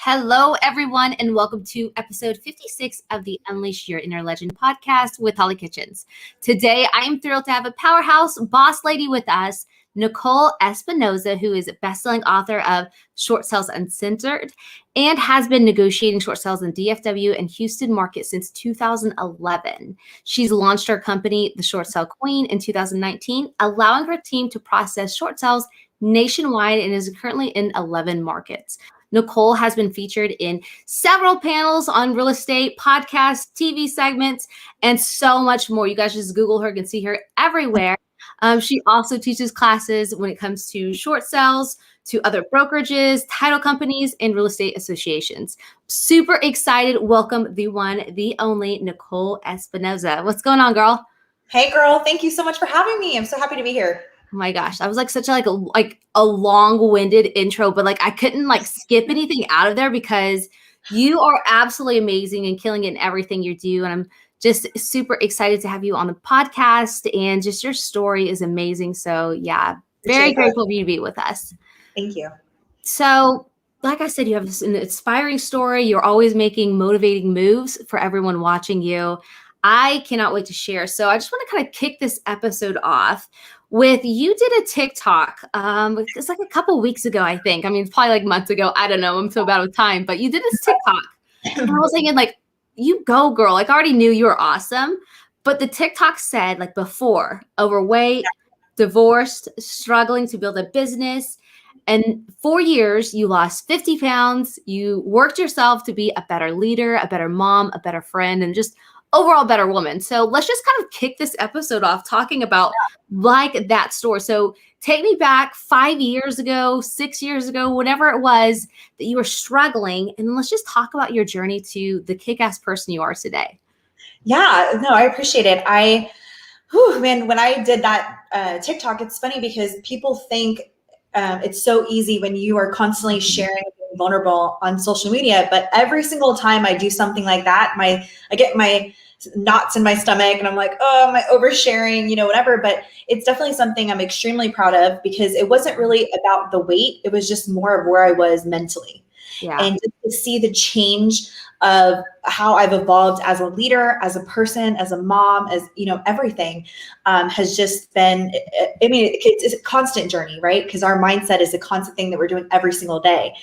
Hello, everyone, and welcome to episode 56 of the Unleash Your Inner Legend podcast with Hollie Kitchens. Today, I am thrilled to have a powerhouse boss lady with us, Nicole Espinosa, who is a best-selling author of Sales Uncensored and has been negotiating short sales in DFW and Houston market since 2011. She's launched her company, The Short Sale Queen, in 2019, allowing her team to process short sales nationwide and is currently in 11 markets. Nicole has been featured in several panels on real estate, podcasts, TV segments, and so much more. You guys just Google her, you can see her everywhere. She also teaches classes when it comes to short sales, to other brokerages, title companies, and real estate associations. Super excited. Welcome the one, the only Nicole Espinosa. What's going on, girl? Hey, girl. Thank you so much for having me. I'm so happy to be here. Oh my gosh, that was like such a long-winded intro, but like I couldn't like skip anything out of there because you are absolutely amazing and killing it in everything you do. And I'm just super excited to have you on the podcast, and just your story is amazing. So yeah, very grateful for you to be with us. Thank you. So like I said, you have an inspiring story. You're always making motivating moves for everyone watching you. I cannot wait to share. So I just want to kind of kick this episode off with, you did a TikTok. It's like a couple weeks ago, I think. I mean, it's probably like months ago. I don't know. I'm so bad with time, but you did this TikTok. And I was thinking, like, you go, girl. Like, I already knew you were awesome. But the TikTok said, like, before, overweight, divorced, struggling to build a business. And 4 years, you lost 50 pounds. You worked yourself to be a better leader, a better mom, a better friend, and just overall better woman. So let's just kind of kick this episode off talking about like that story. So take me back 5 years ago, 6 years ago, whatever it was that you were struggling. And then let's just talk about your journey to the kick-ass person you are today. Yeah, no, I appreciate it. When I did that TikTok, it's funny because people think it's so easy when you are constantly sharing and being vulnerable on social media. But every single time I do something like that, I get my knots in my stomach and I'm like, oh, am I oversharing, whatever. But it's definitely something I'm extremely proud of, because it wasn't really about the weight. It was just more of where I was mentally. Yeah. And just to see the change of how I've evolved as a leader, as a person, as a mom, as, everything has just been, it's a constant journey, right? Because our mindset is a constant thing that we're doing every single day.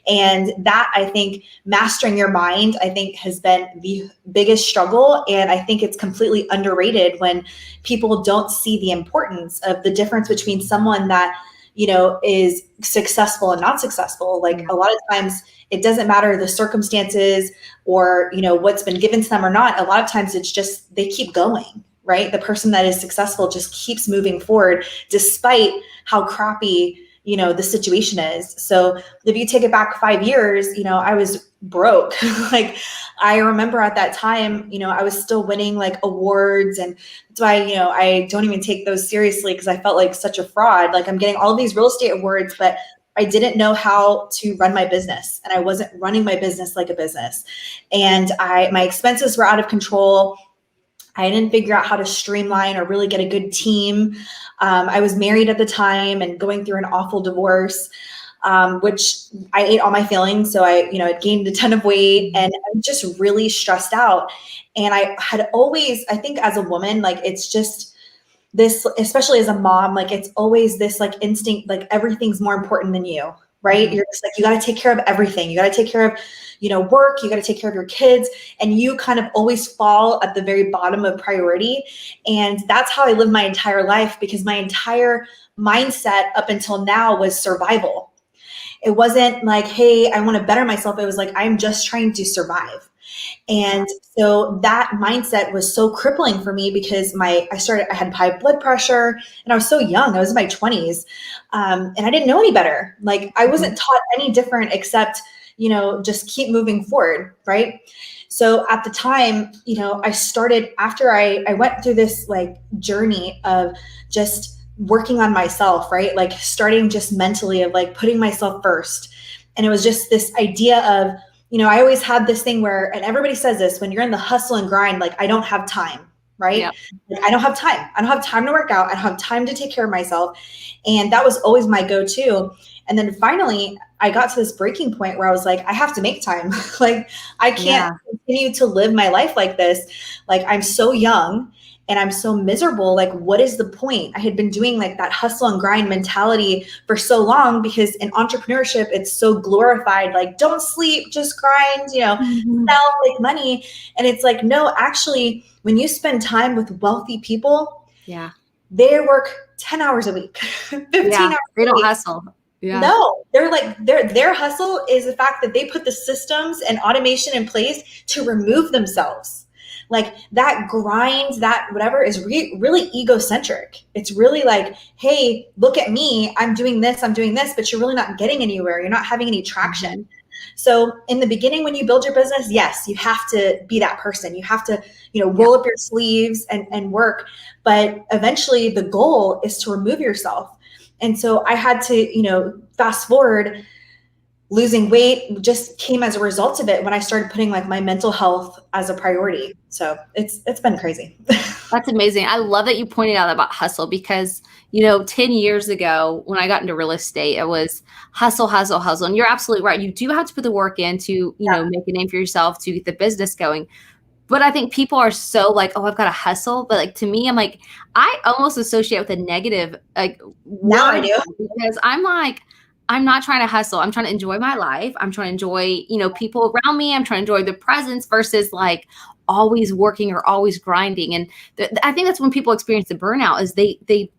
And that, I think, mastering your mind, I think, has been the biggest struggle. And I think it's completely underrated when people don't see the importance of the difference between someone that, is successful and not successful. Like, a lot of times it doesn't matter the circumstances or, what's been given to them or not. A lot of times it's just, they keep going, right? The person that is successful just keeps moving forward despite how crappy, the situation is. So if you take it back 5 years, I was broke. Like, I remember at that time, I was still winning like awards, and that's why, I don't even take those seriously, because I felt like such a fraud. Like, I'm getting all of these real estate awards, but I didn't know how to run my business, and I wasn't running my business like a business. And my expenses were out of control. I didn't figure out how to streamline or really get a good team. I was married at the time and going through an awful divorce, which I ate all my feelings. So I gained a ton of weight, and I'm just really stressed out. And I had always, I think as a woman, like, it's just this, especially as a mom, like, it's always this like instinct, like everything's more important than you, right? You're just like, you got to take care of everything. You got to take care of, work, you got to take care of your kids, and you kind of always fall at the very bottom of priority. And that's how I lived my entire life, because my entire mindset up until now was survival. It wasn't like, hey, I want to better myself. It was like, I'm just trying to survive. And so that mindset was so crippling for me, because I had high blood pressure, and I was so young. I was in my 20s. And I didn't know any better. Like, I wasn't taught any different except, just keep moving forward. Right. So at the time, I started, after I went through this like journey of just working on myself, right? Like, starting just mentally of like putting myself first. And it was just this idea of, I always had this thing where, and everybody says this, when you're in the hustle and grind, like, I don't have time, right? Yeah. Like, I don't have time. I don't have time to work out. I don't have time to take care of myself. And that was always my go-to. And then finally I got to this breaking point where I was like, I have to make time. Like, I can't continue to live my life like this. Like, I'm so young and I'm so miserable. Like, what is the point? I had been doing like that hustle and grind mentality for so long, because in entrepreneurship, it's so glorified. Like, don't sleep, just grind, sell, make money. And it's like, no, actually, when you spend time with wealthy people, they work 10 hours a week, 15 hours they a don't week. hustle. No, they're like, their hustle is the fact that they put the systems and automation in place to remove themselves. Like, that grind, that whatever is really egocentric. It's really like, hey, look at me. I'm doing this, but you're really not getting anywhere. You're not having any traction. So in the beginning, when you build your business, yes, you have to be that person. You have to, roll up your sleeves and work. But eventually the goal is to remove yourself. And so I had to, fast forward, losing weight just came as a result of it when I started putting like my mental health as a priority. So it's been crazy. That's amazing. I love that you pointed out about hustle, because, 10 years ago when I got into real estate, it was hustle, hustle, hustle. And you're absolutely right. You do have to put the work in to, make a name for yourself, to get the business going. But I think people are so like, oh, I've got to hustle. But like, to me, I'm like, I almost associate with a negative, like, now I do, because I'm like, I'm not trying to hustle. I'm trying to enjoy my life. I'm trying to enjoy, people around me. I'm trying to enjoy the presence versus like always working or always grinding. And I think that's when people experience the burnout, is they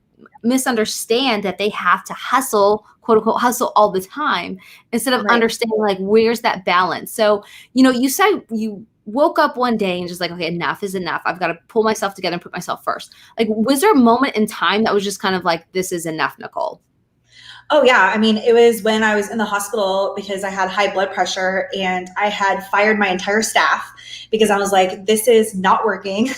misunderstand that they have to hustle, quote unquote, hustle all the time, instead of understanding like, where's that balance? So, you said you woke up one day and just like, okay, enough is enough. I've got to pull myself together and put myself first. Like, was there a moment in time that was just kind of like, this is enough, Nicole? Oh yeah. I mean, it was when I was in the hospital because I had high blood pressure, and I had fired my entire staff because I was like, this is not working.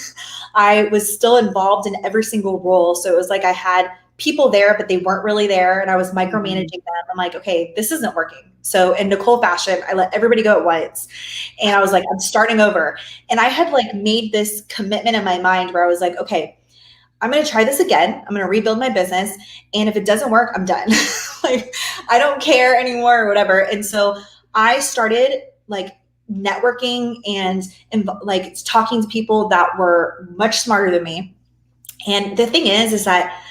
I was still involved in every single role. So it was like I had people there, but they weren't really there, and I was micromanaging them. I'm like, okay, this isn't working. So in Nicole fashion, I let everybody go at once. And I was like, I'm starting over. And I had like made this commitment in my mind where I was like, okay, I'm going to try this again. I'm going to rebuild my business. And if it doesn't work, I'm done. Like, I don't care anymore or whatever. And so I started like networking and like talking to people that were much smarter than me. And the thing is that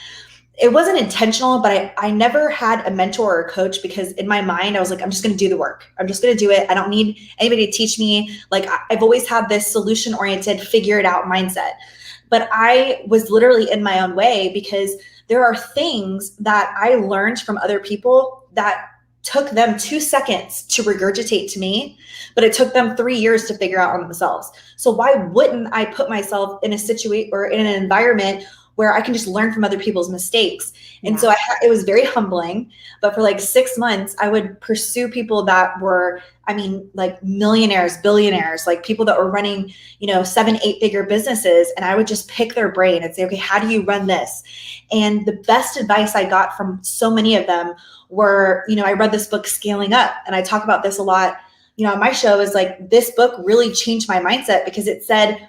it wasn't intentional, but I never had a mentor or a coach, because in my mind, I was like, I'm just going to do the work. I'm just going to do it. I don't need anybody to teach me. Like, I've always had this solution oriented, figure it out mindset. But I was literally in my own way, because there are things that I learned from other people that took them 2 seconds to regurgitate to me, but it took them 3 years to figure out on themselves. So why wouldn't I put myself in a situation or in an environment where I can just learn from other people's mistakes? And so it was very humbling. But for like 6 months, I would pursue people that were, like millionaires, billionaires, like people that were running, 7-8 figure businesses. And I would just pick their brain and say, okay, how do you run this? And the best advice I got from so many of them were, I read this book, Scaling Up. And I talk about this a lot, on my show, is like, this book really changed my mindset, because it said,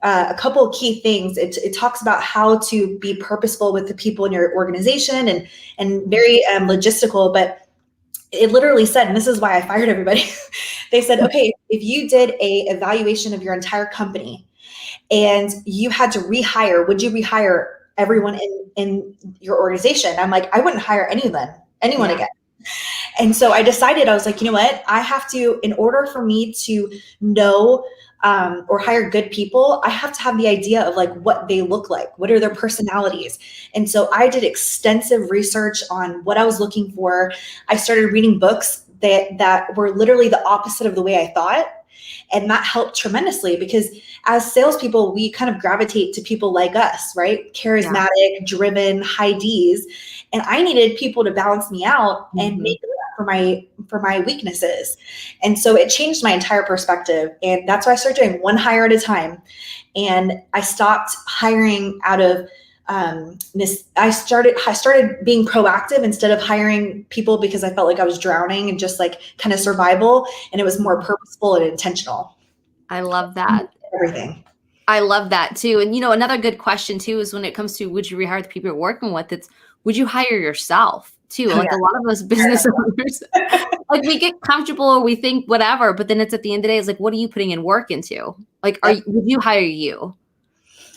a couple of key things. It talks about how to be purposeful with the people in your organization, and very logistical, but it literally said, and this is why I fired everybody. They said, okay, if you did a evaluation of your entire company and you had to rehire, would you rehire everyone in your organization? I'm like, I wouldn't hire anyone again. And so I decided, I was like, you know what? I have to, in order for me to know or hire good people, I have to have the idea of like what they look like, what are their personalities. And so I did extensive research on what I was looking for. I started reading books that were literally the opposite of the way I thought. And that helped tremendously, because as salespeople, we kind of gravitate to people like us, right? Charismatic, driven, high Ds. And I needed people to balance me out and make it up for my weaknesses. And so it changed my entire perspective. And that's why I started doing one hire at a time. And I stopped hiring out of I started being proactive instead of hiring people because I felt like I was drowning and just like kind of survival. And it was more purposeful and intentional. I love that. Everything. I love that too. And, another good question too, is when it comes to, would you rehire the people you're working with? It's, would you hire yourself too? Oh, Like yeah. a lot of us business owners, like we get comfortable or we think whatever, but then it's at the end of the day, it's like, what are you putting in work into? Like, Yep. would you hire you?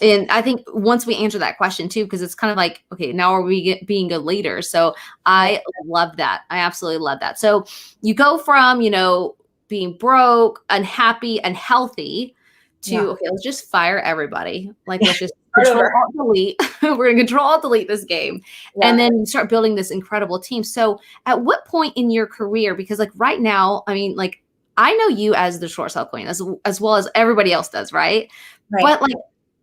And I think once we answer that question too, because it's kind of like, okay, now are we being good leaders? So I love that. I absolutely love that. So you go from, being broke, unhappy, unhealthy to, okay, let's just fire everybody. Like, let's just control, alt, delete. We're going to control, alt, delete this game. Yeah. And then you start building this incredible team. So at what point in your career, because like right now, I mean, like I know you as the short sale queen as well as everybody else does, right? But like,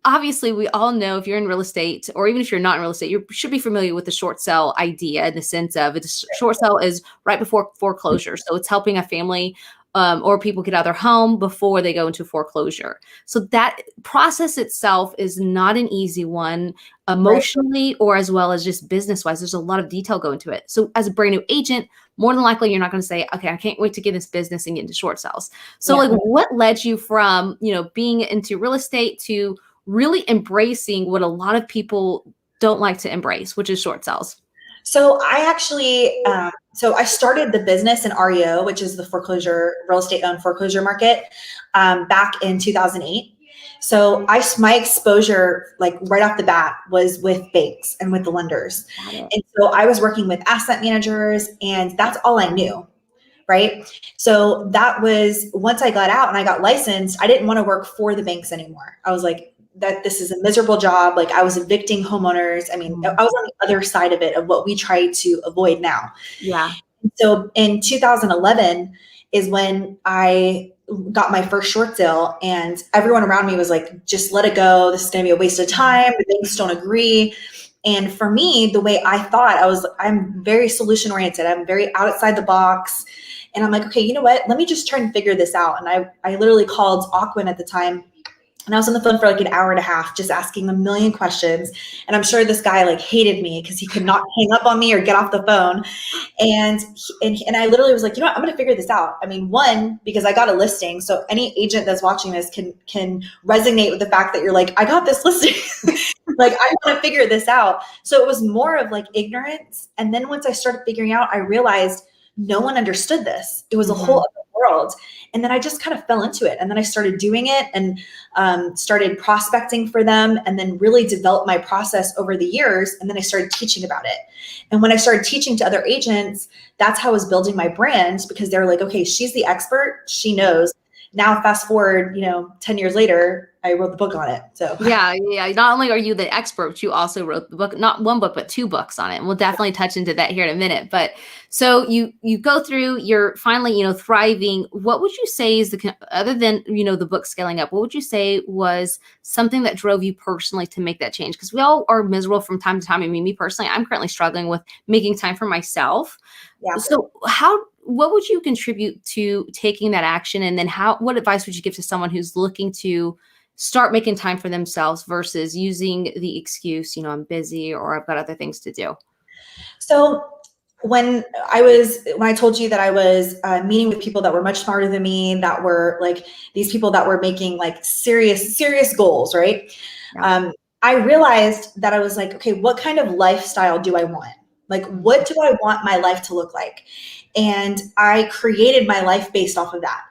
obviously, we all know if you're in real estate, or even if you're not in real estate, you should be familiar with the short sale idea in the sense of short sale is right before foreclosure. So it's helping a family or people get out of their home before they go into foreclosure. So that process itself is not an easy one emotionally or as well as just business-wise. There's a lot of detail going into it. So as a brand new agent, more than likely, you're not going to say, okay, I can't wait to get this business and get into short sales. So like what led you from, being into real estate to really embracing what a lot of people don't like to embrace, which is short sales? So I actually, so I started the business in REO, which is the real estate owned foreclosure market, back in 2008. So my exposure, like right off the bat, was with banks and with the lenders. And so I was working with asset managers, and that's all I knew. Right. So that was, once I got out and I got licensed, I didn't want to work for the banks anymore. I was like, this is a miserable job. Like I was evicting homeowners. I mean, I was on the other side of it, of what we try to avoid now. Yeah. So in 2011 is when I got my first short sale, and everyone around me was like, just let it go. This is going to be a waste of time. The banks don't agree. And for me, the way I thought, I'm very solution oriented. I'm very outside the box. And I'm like, okay, you know what? Let me just try and figure this out. And I literally called Aquin at the time. And I was on the phone for like an hour and a half, just asking a million questions. And I'm sure this guy like hated me because he could not hang up on me or get off the phone. And I literally was like, you know what? I'm going to figure this out. I mean, one, because I got a listing. So any agent that's watching this can resonate with the fact that you're like, I got this listing. Like, I want to figure this out. So it was more of like ignorance. And then once I started figuring out, I realized no one understood this. It was a whole other world. And then I just kind of fell into it. And then I started doing it and started prospecting for them, and then really developed my process over the years. And then I started teaching about it. And when I started teaching to other agents, that's how I was building my brand, because they were like, okay, she's the expert. She knows. Now, fast forward, 10 years later, I wrote the book on it. So yeah. Not only are you the expert, but you also wrote the book, not one book, but 2 books on it. And we'll definitely touch into that here in a minute. But so you go through, you're finally, thriving. What would you say is other than, the book scaling up, what would you say was something that drove you personally to make that change? Because we all are miserable from time to time. I mean, me personally, I'm currently struggling with making time for myself. Yeah. So what would you contribute to taking that action? And then what advice would you give to someone who's looking to start making time for themselves versus using the excuse, I'm busy or I've got other things to do? So when I told you that I was meeting with people that were much smarter than me, that were like these people that were making like serious goals, right? Yeah. I realized that I was like, okay, what kind of lifestyle do I want? Like, what do I want my life to look like? And I created my life based off of that.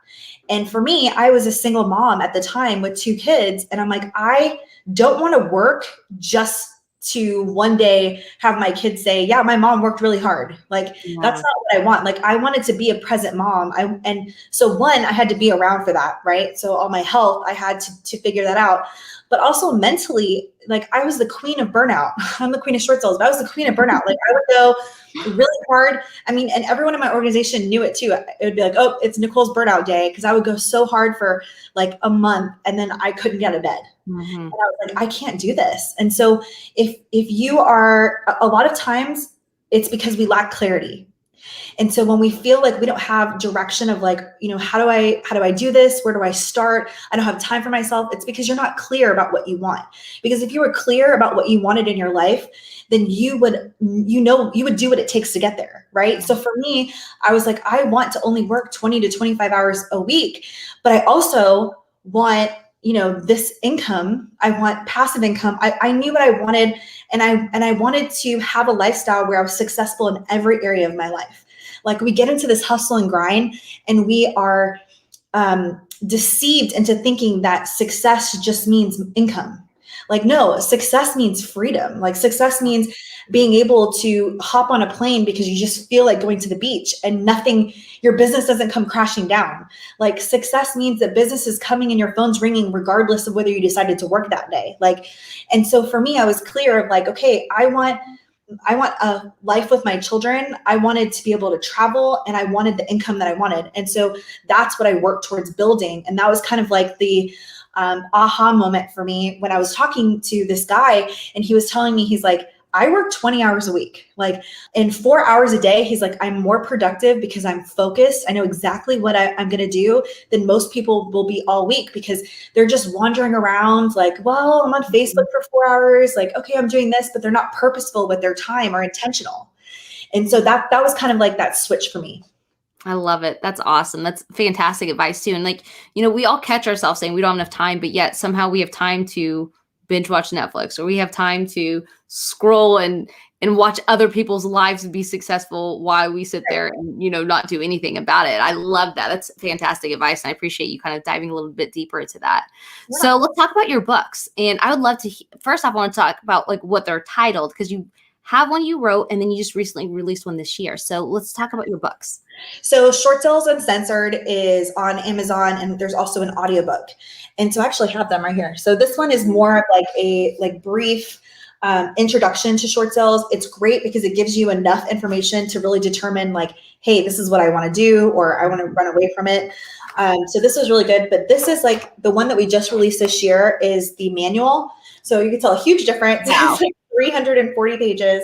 And for me, I was a single mom at the time with 2 kids. And I'm like, I don't want to work just to one day have my kids say, yeah, my mom worked really hard. Like, that's not what I want. Like, I wanted to be a present mom. And so one, I had to be around for that, right? So all my health, I had to figure that out. But also mentally, like, I was the queen of burnout. I'm the queen of short sales, but I was the queen of burnout. Like, I would go really hard. I mean, and everyone in my organization knew it too. It would be like, oh, it's Nicole's burnout day. Cause I would go so hard for like a month, and then I couldn't get out of bed. Mm-hmm. And I was like, I can't do this. And so if you are, a lot of times it's because we lack clarity. And so when we feel like we don't have direction of like, how do I do this? Where do I start? I don't have time for myself. It's because you're not clear about what you want. Because if you were clear about what you wanted in your life, then you would do what it takes to get there, right? So for me, I was like, I want to only work 20 to 25 hours a week, but I also want, this income. I want passive income. I knew what I wanted, and I wanted to have a lifestyle where I was successful in every area of my life. Like, we get into this hustle and grind, and we are deceived into thinking that success just means income. Like, no, success means freedom. Like, success means being able to hop on a plane because you just feel like going to the beach, and your business doesn't come crashing down. Like, success means that business is coming and your phone's ringing regardless of whether you decided to work that day. Like, and so for me, I was clear of like, okay, I want a life with my children. I wanted to be able to travel, and I wanted the income that I wanted. And so that's what I worked towards building. And that was kind of like the aha moment for me when I was talking to this guy, and he was telling me, he's like, I work 20 hours a week, like in 4 hours a day. He's like, I'm more productive because I'm focused. I know exactly what I'm going to do than most people will be all week, because they're just wandering around like, well, I'm on Facebook for 4 hours. Like, okay, I'm doing this, but they're not purposeful with their time or intentional. And so that was kind of like that switch for me. I love it. That's awesome. That's fantastic advice too. And like, we all catch ourselves saying we don't have enough time, but yet somehow we have time to binge watch Netflix, or we have time to scroll and watch other people's lives be successful while we sit there and, not do anything about it. I love that. That's fantastic advice. And I appreciate you kind of diving a little bit deeper into that. Yeah. So let's talk about your books. And I would love to, first off, I want to talk about like what they're titled, because you have one you wrote and then you just recently released one this year. So let's talk about your books. So Sales Uncensored is on Amazon, and there's also an audiobook. And so I actually have them right here. So this one is more of like a brief introduction to short sales. It's great because it gives you enough information to really determine like, hey, this is what I want to do, or I want to run away from it. So this was really good. But this is like the one that we just released this year is the manual. So you can tell a huge difference. Wow. It's like 340 pages.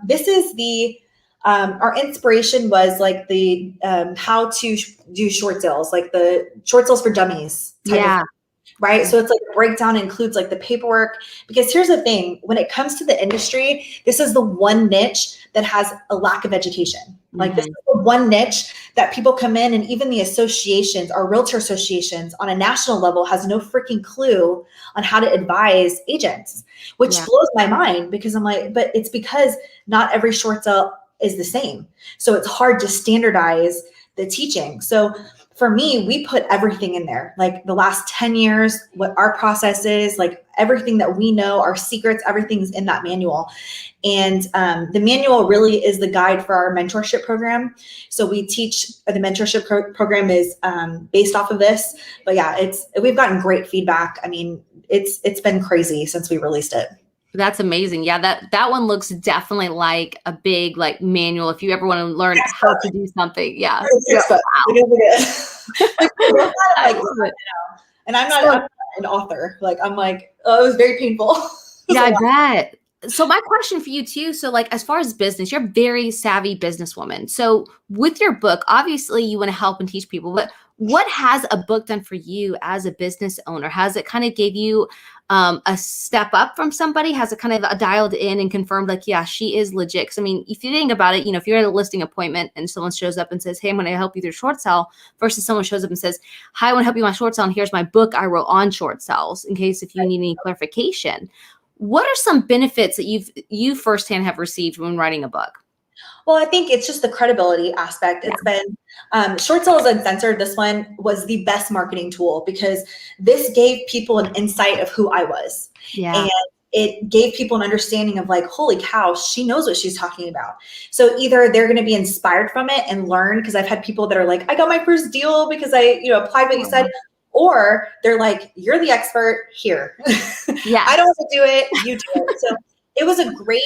This is the our inspiration was like the how to do short sales, like the short sales for dummies type of thing, right? So it's like a breakdown, includes like the paperwork, because here's the thing, when it comes to the industry, this is the one niche that has a lack of education. Like this is the one niche that people come in, and even the associations, our realtor associations on a national level, has no freaking clue on how to advise agents, which blows my mind, because I'm like, but it's because not every short sale is the same. So it's hard to standardize the teaching. So for me, we put everything in there, like the last 10 years, what our process is, like everything that we know, our secrets, everything's in that manual. And the manual really is the guide for our mentorship program. So we teach, the mentorship program is based off of this. But yeah, we've gotten great feedback. I mean, it's been crazy since we released it. That's amazing. Yeah, that one looks definitely like a big like manual if you ever want to learn how to do something. Yeah. Wow. And I'm not an author. Like, I'm like, oh, it was very painful. Yeah, I bet. So my question for you too, so like as far as business, you're a very savvy businesswoman. So with your book, obviously you want to help and teach people, but what has a book done for you as a business owner? Has it kind of gave you a step up from somebody? Has it kind of dialed in and confirmed like, yeah, she is legit? Because I mean, if you think about it, if you're at a listing appointment and someone shows up and says, hey, I'm going to help you through short sale, versus someone shows up and says, hi, I want to help you on short sale, and here's my book I wrote on short sales in case if you need any clarification. What are some benefits that you firsthand have received when writing a book? Well, I think it's just the credibility aspect. It's been Short Sales Uncensored. This one was the best marketing tool because this gave people an insight of who I was. Yeah. And it gave people an understanding of like, holy cow, she knows what she's talking about. So either they're going to be inspired from it and learn, because I've had people that are like, I got my first deal because I, applied what you said. Or they're like, you're the expert here. Yeah. I don't want to do it. You do it. So it was a great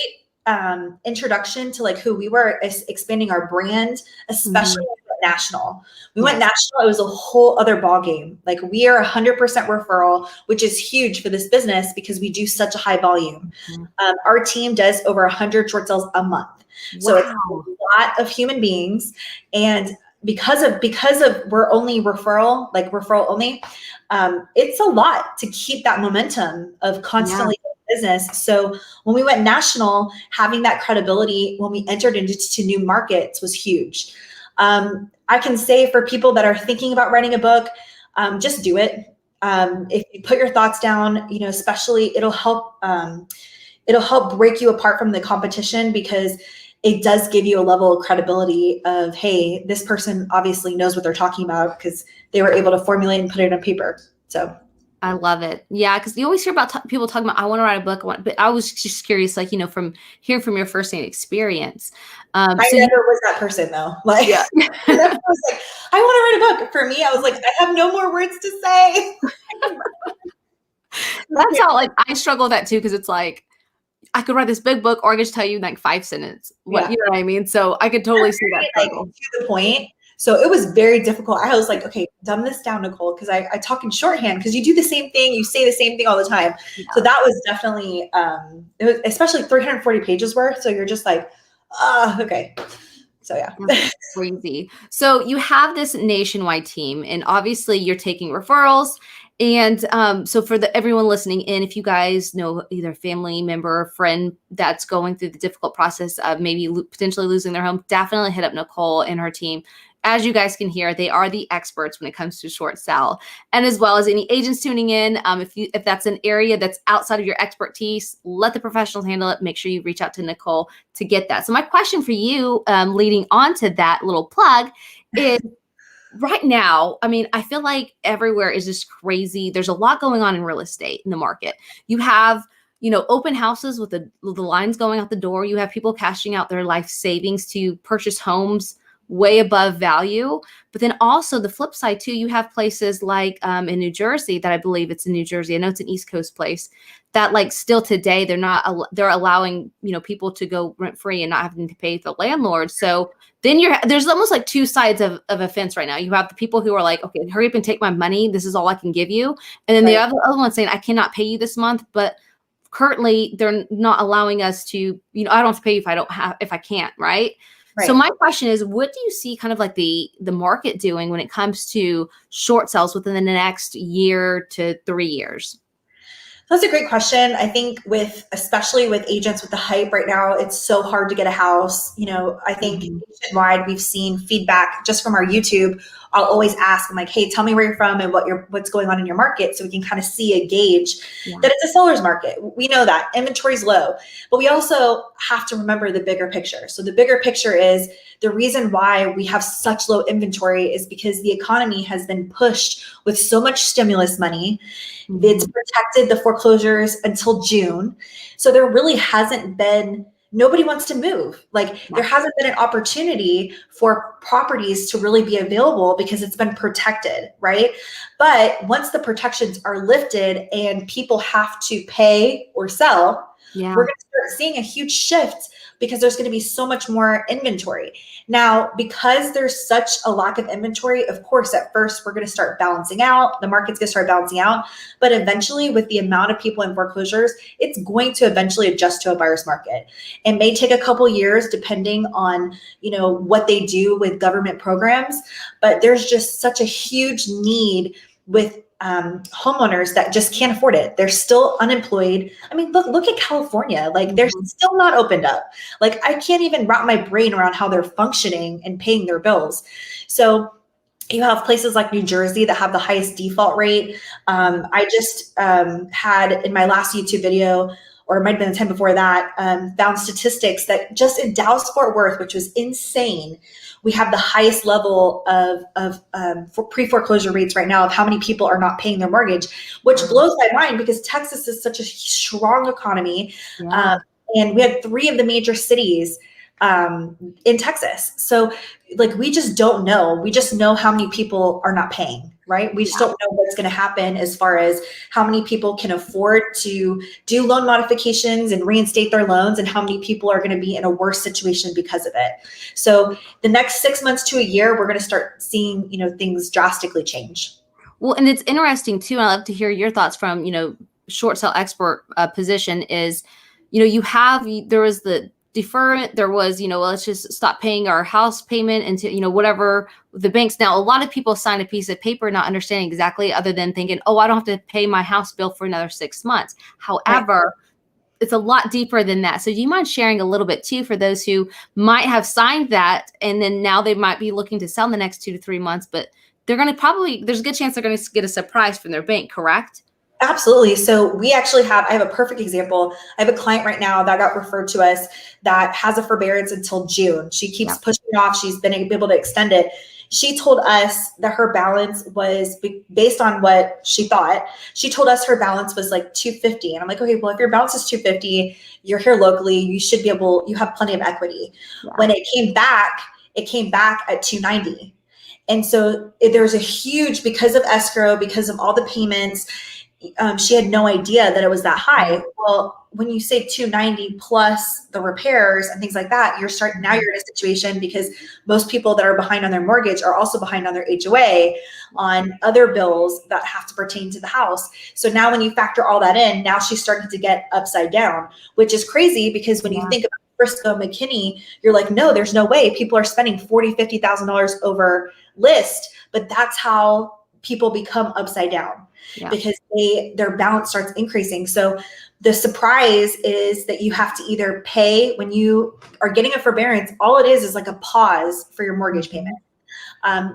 introduction to like who we were, expanding our brand, especially national. We went national. It was a whole other ball game. Like, we are 100% referral, which is huge for this business because we do such a high volume. Our team does over 100 short sales a month. So it's a lot of human beings. And because of we're only referral only, it's a lot to keep that momentum of constantly business. So when we went national, having that credibility when we entered into new markets was huge. I can say for people that are thinking about writing a book, just do it. If you put your thoughts down, especially it'll help break you apart from the competition, because it does give you a level of credibility of, hey, this person obviously knows what they're talking about because they were able to formulate and put it on paper. So I love it. Yeah, because you always hear about people talking about, I want to write a book, but I was just curious, like, from hearing from your firsthand experience. I never was that person though. Like, yeah. I was like, I want to write a book. For me, I was like, I have no more words to say. That's how, like, I struggle with that too, because it's like, I could write this big book, or I could just tell you in like 5 sentences what, you know what I mean? So I could totally see that struggle. Like, to the point. So it was very difficult. I was like, okay, dumb this down, Nicole, because I talk in shorthand, because you do the same thing, you say the same thing all the time. Yeah. So that was definitely, it was especially 340 pages worth. So you're just like, okay. So yeah. That's crazy. So you have this nationwide team, and obviously you're taking referrals. And so for everyone listening in, if you guys know either family member or friend that's going through the difficult process of maybe potentially losing their home, definitely hit up Nicole and her team. As you guys can hear, they are the experts when it comes to short sell. And as well as any agents tuning in, if that's an area that's outside of your expertise, let the professionals handle it. Make sure you reach out to Nicole to get that. So my question for you, leading on to that little plug, is right now, I mean, I feel like everywhere is just crazy. There's a lot going on in real estate in the market. You have, open houses with the lines going out the door. You have people cashing out their life savings to purchase homes way above value. But then also the flip side too, you have places like in New Jersey, that I believe it's in New Jersey. I know it's an East Coast place, that like still today they're allowing, people to go rent free and not having to pay the landlord. So then there's almost like two sides of a fence right now. You have the people who are like, okay, hurry up and take my money. This is all I can give you. And then the other one saying, I cannot pay you this month, but currently they're not allowing us to, I don't have to pay you if I can't, right? So my question is, what do you see kind of like the market doing when it comes to short sales within the next year to 3 years? That's a great question. I think especially with agents with the hype right now, it's so hard to get a house. I think nationwide we've seen feedback just from our YouTube. I'll always ask, I'm like, hey, tell me where you're from and what's going on in your market, so we can kind of see a gauge that it's a seller's market. We know that inventory's low, but we also have to remember the bigger picture. So the bigger picture is the reason why we have such low inventory is because the economy has been pushed with so much stimulus money. It's protected the foreclosures until June. So there really hasn't been, nobody wants to move. Like there hasn't been an opportunity for properties to really be available because it's been protected, right? But once the protections are lifted and people have to pay or sell, we're going to start seeing a huge shift because there's going to be so much more inventory. Now, because there's such a lack of inventory, of course, at first we're going to start balancing out. The market's going to start balancing out. But eventually, with the amount of people in foreclosures, it's going to eventually adjust to a buyer's market. It may take a couple years depending on, what they do with government programs. But there's just such a huge need with homeowners that just can't afford it. They're still unemployed. I mean, look at California. Like they're still not opened up. Like I can't even wrap my brain around how they're functioning and paying their bills. So you have places like New Jersey that have the highest default rate. I just had in my last YouTube video, or it might have been the time before that, found statistics that just in Dallas-Fort Worth, which was insane, we have the highest level of pre-foreclosure rates right now of how many people are not paying their mortgage, which blows my mind because Texas is such a strong economy. And we had 3 of the major cities in Texas. So like, we just don't know. We just know how many people are not paying, right? We just don't know what's going to happen as far as how many people can afford to do loan modifications and reinstate their loans, and how many people are going to be in a worse situation because of it. So the next 6 months to a year, we're going to start seeing, things drastically change. Well, and it's interesting too. And I'd love to hear your thoughts from, short sale expert position is, there was the deferment, there was, let's just stop paying our house payment until, whatever the banks. Now, a lot of people sign a piece of paper not understanding exactly, other than thinking, oh, I don't have to pay my house bill for another 6 months. However, it's a lot deeper than that. So do you mind sharing a little bit too, for those who might have signed that and then now they might be looking to sell in the next 2 to 3 months, but there's a good chance they're going to get a surprise from their bank, correct? Absolutely. So I have a perfect example. I have a client right now that got referred to us that has a forbearance until June. She keeps pushing it off. She's been able to extend it. She told us that her balance was based on what she thought. She told us her balance was like 250. And I'm like, okay, well, if your balance is 250, you're here locally, you have plenty of equity. Yeah. When it came back at 290. And so there was a huge, because of escrow, because of all the payments, she had no idea that it was that high. Well, when you say 290 plus the repairs and things like that, you're in a situation, because most people that are behind on their mortgage are also behind on their HOA, on other bills that have to pertain to the house. So now when you factor all that in, now she's starting to get upside down, which is crazy, because when you think about Frisco, McKinney, you're like, no, there's no way people are spending $40,000, $50,000 over list, but that's how people become upside down. Yeah. Because their balance starts increasing. So the surprise is that you have to either pay when you are getting a forbearance. All it is like a pause for your mortgage payment.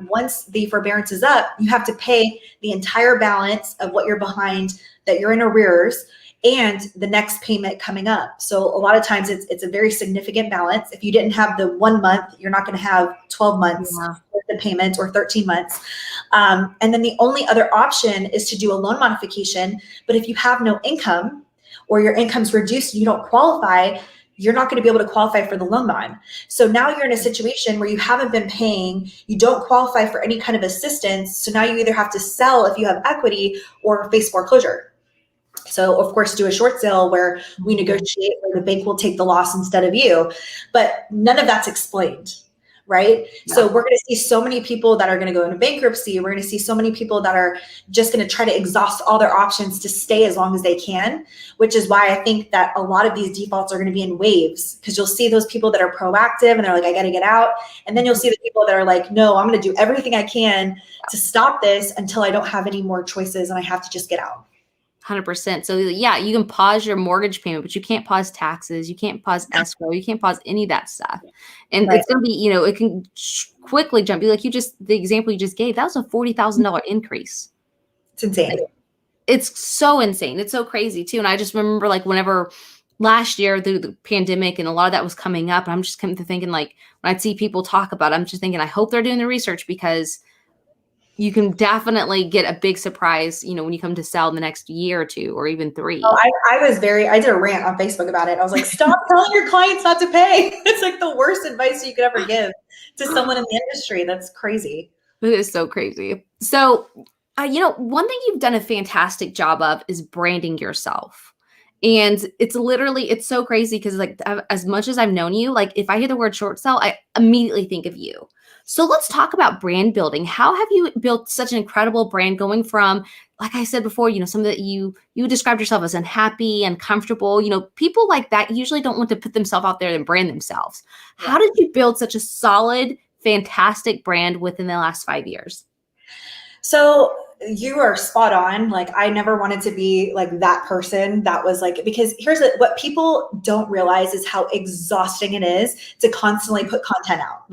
Once the forbearance is up, you have to pay the entire balance of what you're behind, that you're in arrears, and the next payment coming up. So a lot of times it's a very significant balance. If you didn't have the 1 month, you're not going to have 12 months worth of payment, or 13 months. And then the only other option is to do a loan modification. But if you have no income, or your income's reduced and you don't qualify, you're not going to be able to qualify for the loan mod. So now you're in a situation where you haven't been paying, you don't qualify for any kind of assistance. So now you either have to sell if you have equity, or face foreclosure. So of course, do a short sale where we negotiate, where the bank will take the loss instead of you. But none of that's explained, right? Yeah. So we're going to see so many people that are going to go into bankruptcy. We're going to see so many people that are just going to try to exhaust all their options to stay as long as they can, which is why I think that a lot of these defaults are going to be in waves, because you'll see those people that are proactive and they're like, I got to get out. And then you'll see the people that are like, no, I'm going to do everything I can to stop this until I don't have any more choices and I have to just get out. 100%. So yeah, you can pause your mortgage payment, but you can't pause taxes. You can't pause escrow. You can't pause any of that stuff. And it's going to be, it can quickly jump. Like the example you just gave, that was a $40,000 increase. It's insane. It's so insane. It's so crazy too. And I just remember whenever last year through the pandemic and a lot of that was coming up, and I'm just coming to thinking when I'd see people talk about it, I'm just thinking, I hope they're doing the research, because you can definitely get a big surprise, when you come to sell in the next year or two, or even 3. Oh, I did a rant on Facebook about it. I was like, stop telling your clients not to pay. It's like the worst advice you could ever give to someone in the industry. That's crazy. It is so crazy. So, one thing you've done a fantastic job of is branding yourself. And it's so crazy, because as much as I've known you, if I hear the word short sell, I immediately think of you. So let's talk about brand building. How have you built such an incredible brand, going from, like I said before, some that you described yourself as unhappy and comfortable, people like that usually don't want to put themselves out there and brand themselves. Yeah. How did you build such a solid, fantastic brand within the last 5 years? So you are spot on. I never wanted to be that person that was because what people don't realize is how exhausting it is to constantly put content out,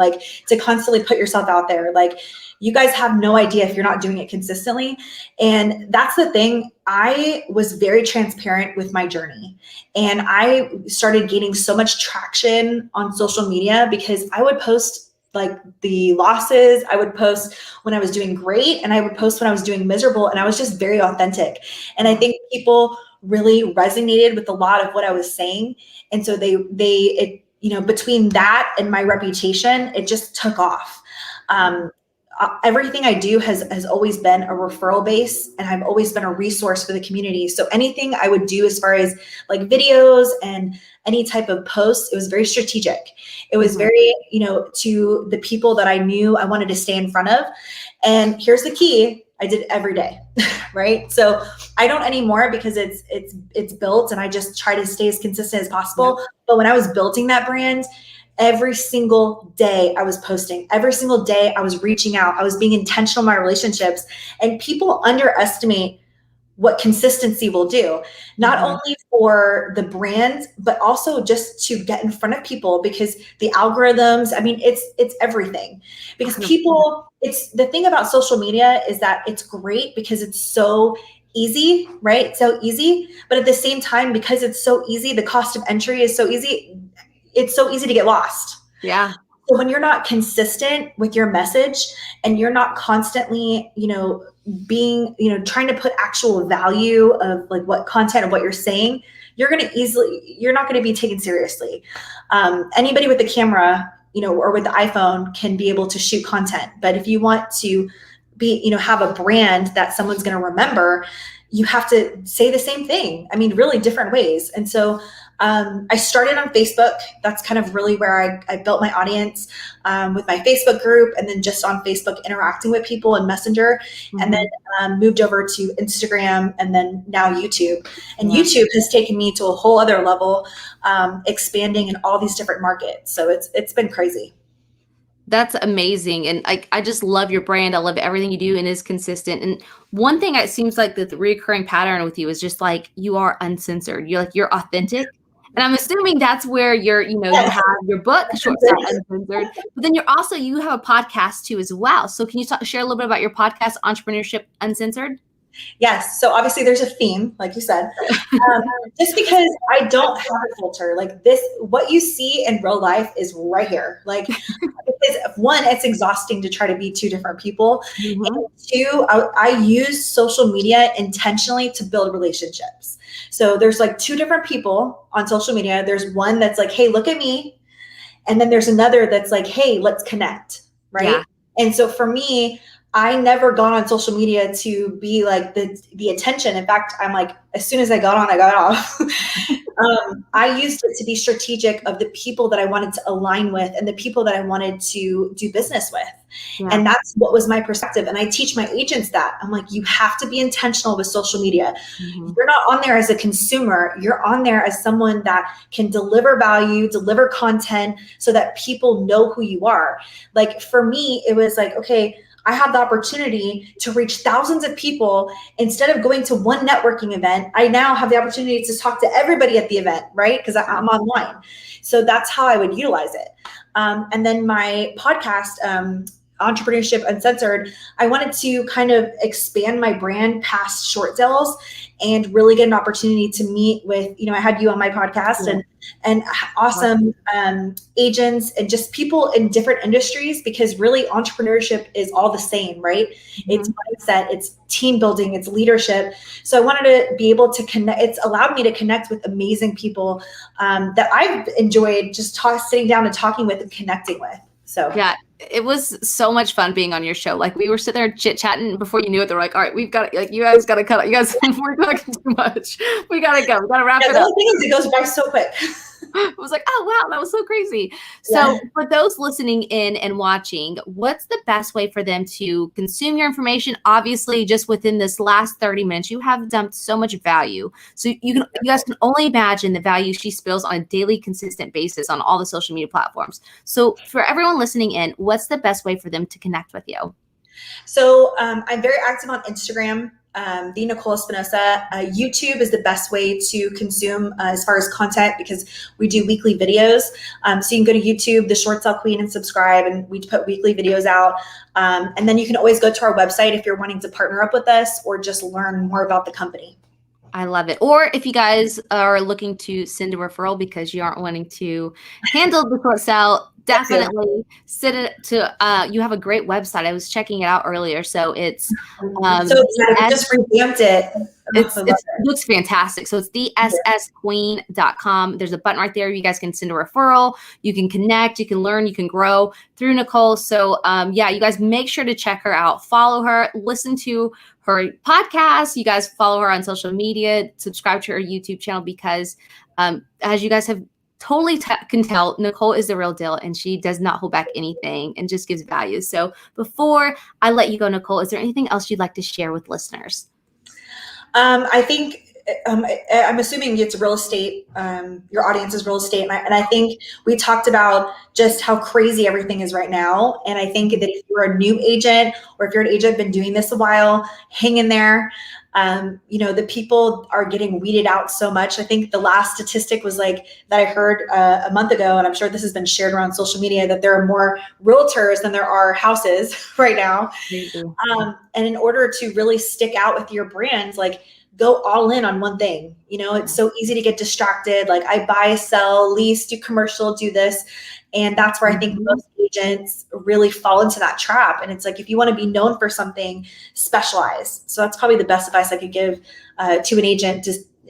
to constantly put yourself out there. You guys have no idea if you're not doing it consistently. And that's the thing. I was very transparent with my journey, and I started gaining so much traction on social media because I would post the losses. I would post when I was doing great, and I would post when I was doing miserable, and I was just very authentic. And I think people really resonated with a lot of what I was saying. And so between that and my reputation, it just took off. Everything I do has always been a referral base, and I've always been a resource for the community. So anything I would do as far as videos and any type of posts, it was very strategic. It was very, to the people that I knew I wanted to stay in front of. And here's the key. I did it every day, right? So I don't anymore, because it's built, and I just try to stay as consistent as possible. Yeah. But when I was building that brand, every single day I was posting, every single day I was reaching out, I was being intentional in my relationships, and people underestimate what consistency will do, not only for the brand, but also just to get in front of people, because the algorithms, it's everything, because people it's the thing about social media is that it's great because it's so easy, right? So easy, but at the same time, because it's so easy, the cost of entry is so easy. It's so easy to get lost. Yeah. So when you're not consistent with your message and you're not constantly, being, trying to put actual value of like what content of what you're saying, you're not going to be taken seriously. Anybody with a camera, or with the iPhone can be able to shoot content. But if you want to have a brand that someone's going to remember, you have to say the same thing. I mean, really different ways. And so I started on Facebook. That's kind of really where I built my audience, with my Facebook group, and then just on Facebook interacting with people in Messenger, and then moved over to Instagram, and then now YouTube. And YouTube has taken me to a whole other level, expanding in all these different markets. So it's been crazy. That's amazing. And I just love your brand. I love everything you do, and is consistent. And one thing, it seems like the recurring pattern with you is just like, you are uncensored. You're authentic. And I'm assuming that's where you have your book, Short Style Uncensored, but then you have a podcast too as well. So can you share a little bit about your podcast, Entrepreneurship Uncensored? Yes. So obviously there's a theme, like you said, just because I don't have a filter like this, what you see in real life is right here. Like, because one, it's exhausting to try to be two different people. Mm-hmm. And two, I use social media intentionally to build relationships. So there's like two different people on social media. There's one that's like, hey, look at me. And then there's another that's like, hey, let's connect. Right. Yeah. And so for me, I never got on social media to be like the attention. In fact, I'm like, as soon as I got on, I got off. I used it to be strategic of the people that I wanted to align with and the people that I wanted to do business with. Yeah. And that's what was my perspective. And I teach my agents that. I'm like, you have to be intentional with social media. Mm-hmm. You're not on there as a consumer. You're on there as someone that can deliver value, deliver content so that people know who you are. Like for me, it was like, okay, I have the opportunity to reach thousands of people. Instead of going to one networking event, I now have the opportunity to talk to everybody at the event, right? Because I'm online. So that's how I would utilize it. And then my podcast, Entrepreneurship Uncensored, I wanted to kind of expand my brand past short sales and really get an opportunity to meet with, I had you on my podcast, and awesome agents and just people in different industries, because really entrepreneurship is all the same, right? Mm-hmm. It's mindset, it's team building, it's leadership. So I wanted to be able to connect. It's allowed me to connect with amazing people that I've enjoyed just sitting down and talking with and connecting with. So yeah, it was so much fun being on your show. Like we were sitting there chit chatting before you knew it. They're like, all right, we've got like, you guys got to cut it. You guys, we're talking too much. We got to go. We got to wrap it up. The only thing is it goes by so quick. I was like, oh, wow, that was so crazy. So for those listening in and watching, what's the best way for them to consume your information? Obviously, just within this last 30 minutes, you have dumped so much value. So you guys can only imagine the value she spills on a daily, consistent basis on all the social media platforms. So for everyone listening in, what's the best way for them to connect with you? So I'm very active on Instagram. The Nicole Espinosa. YouTube is the best way to consume as far as content, because we do weekly videos. So you can go to YouTube, The Short Sale Queen, and subscribe, and we put weekly videos out. And then you can always go to our website if you're wanting to partner up with us or just learn more about the company. I love it. Or if you guys are looking to send a referral because you aren't wanting to handle the short sale, definitely send it to, you have a great website. I was checking it out earlier. So it's, so just revamped it. It looks fantastic. So it's thessqueen.com. There's a button right there. You guys can send a referral. You can connect, you can learn, you can grow through Nicole. So you guys make sure to check her out, follow her, listen to her podcast. You guys follow her on social media, subscribe to her YouTube channel, because as you guys have totally can tell, Nicole is the real deal, and she does not hold back anything and just gives value. So before I let you go, Nicole, is there anything else you'd like to share with listeners? I think I'm assuming it's real estate. Your audience is real estate. And I think we talked about just how crazy everything is right now. And I think that if you're a new agent, or if you're an agent been doing this a while, hang in there. The people are getting weeded out so much. I think the last statistic was like that I heard a month ago, and I'm sure this has been shared around social media, that there are more realtors than there are houses right now. And in order to really stick out with your brands, like, go all in on one thing. It's so easy to get distracted. Like, I buy, sell, lease, do commercial, do this. And that's where I think most agents really fall into that trap. And it's like, if you want to be known for something, specialize. So that's probably the best advice I could give to an agent.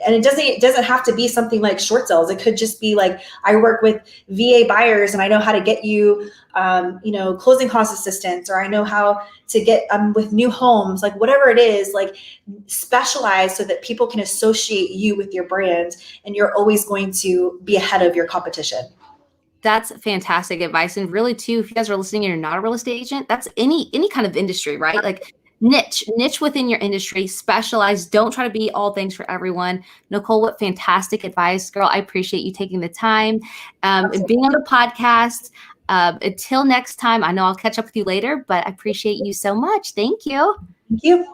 And it doesn't have to be something like short sales. It could just be like, I work with VA buyers and I know how to get you, closing cost assistance, or I know how to get with new homes, like whatever it is, like, specialize so that people can associate you with your brand, and you're always going to be ahead of your competition. That's fantastic advice. And really too, if you guys are listening and you're not a real estate agent, that's any kind of industry, right? Like, niche within your industry, specialize. Don't try to be all things for everyone. Nicole, what fantastic advice, girl. I appreciate you taking the time and being on the podcast. Until next time, I know I'll catch up with you later, but I appreciate you so much. Thank you. Thank you.